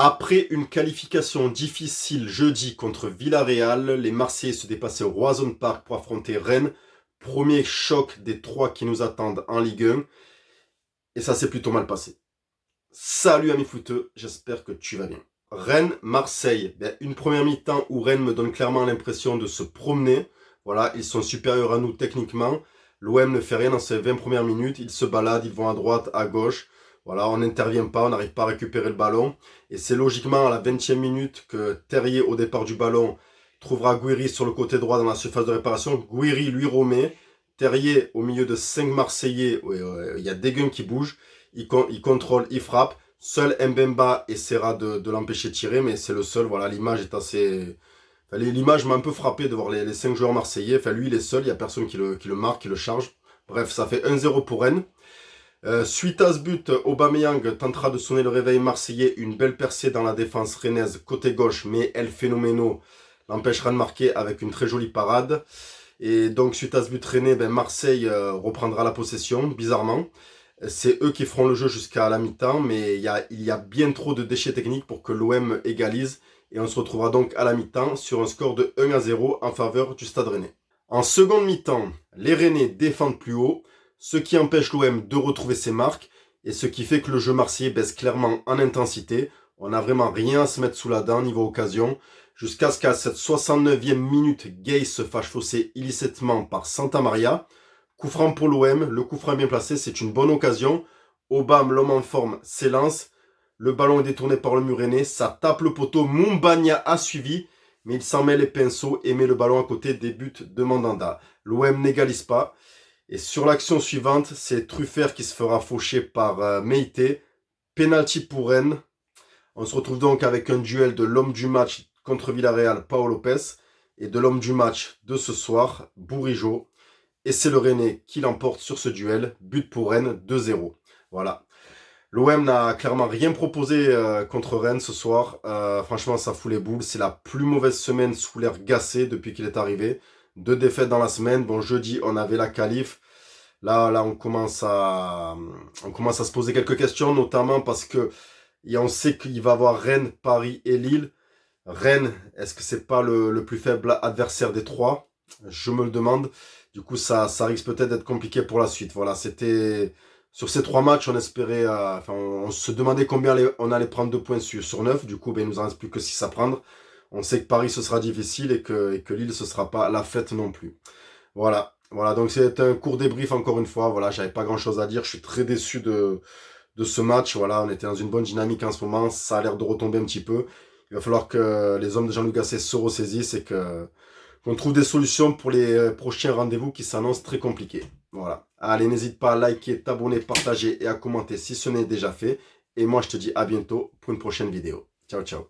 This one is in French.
Après une qualification difficile jeudi contre Villarreal, les Marseillais se dépassaient au Roazhon Park pour affronter Rennes. Premier choc des trois qui nous attendent en Ligue 1. Et ça s'est plutôt mal passé. Salut amis footeux, j'espère que tu vas bien. Rennes-Marseille, une première mi-temps où Rennes me donne clairement l'impression de se promener. Voilà, ils sont supérieurs à nous techniquement. L'OM ne fait rien dans ces 20 premières minutes. Ils se baladent, ils vont à droite, à gauche. Voilà, on n'intervient pas, on n'arrive pas à récupérer le ballon. Et c'est logiquement à la 20e minute que Terrier, au départ du ballon, trouvera Gouiri sur le côté droit dans la surface de réparation. Gouiri lui remet. Terrier, au milieu de 5 Marseillais, il y a Degun qui bouge. Il contrôle, il frappe. Seul Mbemba essaiera de l'empêcher de tirer, mais c'est le seul. Voilà, l'image est assez. Enfin, l'image m'a un peu frappé de voir les 5 joueurs marseillais. Enfin, lui, il est seul, il n'y a personne qui le marque, qui le charge. Bref, ça fait 1-0 pour Rennes. Suite à ce but, Aubameyang tentera de sonner le réveil marseillais. Une belle percée dans la défense rennaise côté gauche, mais El Phénoméno l'empêchera de marquer avec une très jolie parade. Et donc, suite à ce but rennais, Marseille reprendra la possession, bizarrement. C'est eux qui feront le jeu jusqu'à la mi-temps, mais il y a bien trop de déchets techniques pour que l'OM égalise. Et on se retrouvera donc à la mi-temps sur un score de 1-0 en faveur du Stade Rennais. En seconde mi-temps, les Rennais défendent plus haut, ce qui empêche l'OM de retrouver ses marques et ce qui fait que le jeu marseillais baisse clairement en intensité. On n'a vraiment rien à se mettre sous la dent niveau occasion. Jusqu'à ce qu'à cette 69e minute, Gay se fasse fausser illicitement par Santa Maria. Coup franc pour l'OM, le coup franc est bien placé, c'est une bonne occasion. Aubame, l'homme en forme, s'élance. Le ballon est détourné par le mur rennais, ça tape le poteau. Mumbagna a suivi, mais il s'en met les pinceaux et met le ballon à côté des buts de Mandanda. L'OM n'égalise pas. Et sur l'action suivante, c'est Truffert qui se fera faucher par Meite. Penalty pour Rennes. On se retrouve donc avec un duel de l'homme du match contre Villarreal, Paolo Lopez, et de l'homme du match de ce soir, Bourigeaud. Et c'est le Rennais qui l'emporte sur ce duel. But pour Rennes, 2-0. Voilà. L'OM n'a clairement rien proposé contre Rennes ce soir. Franchement, ça fout les boules. C'est la plus mauvaise semaine sous l'air gacé depuis qu'il est arrivé. 2 défaites dans la semaine. Bon, jeudi, on avait la qualif. Là, on commence à se poser quelques questions, notamment parce que on sait qu'il va y avoir Rennes, Paris et Lille. Rennes, est-ce que c'est pas le plus faible adversaire des trois? Je me le demande. Du coup, ça risque peut-être d'être compliqué pour la suite. Voilà, c'était sur ces 3 matchs, on espérait, on se demandait combien on allait prendre de points sur 9. Du coup, il nous en reste plus que 6 à prendre. On sait que Paris ce sera difficile et que Lille ce sera pas la fête non plus. Voilà. Donc c'est un court débrief encore une fois. Voilà, j'avais pas grand chose à dire. Je suis très déçu de ce match. Voilà, on était dans une bonne dynamique en ce moment. Ça a l'air de retomber un petit peu. Il va falloir que les hommes de Jean-Luc Gasset se ressaisissent et qu'on trouve des solutions pour les prochains rendez-vous qui s'annoncent très compliqués. Voilà. Allez, n'hésite pas à liker, t'abonner, partager et à commenter si ce n'est déjà fait. Et moi, je te dis à bientôt pour une prochaine vidéo. Ciao, ciao.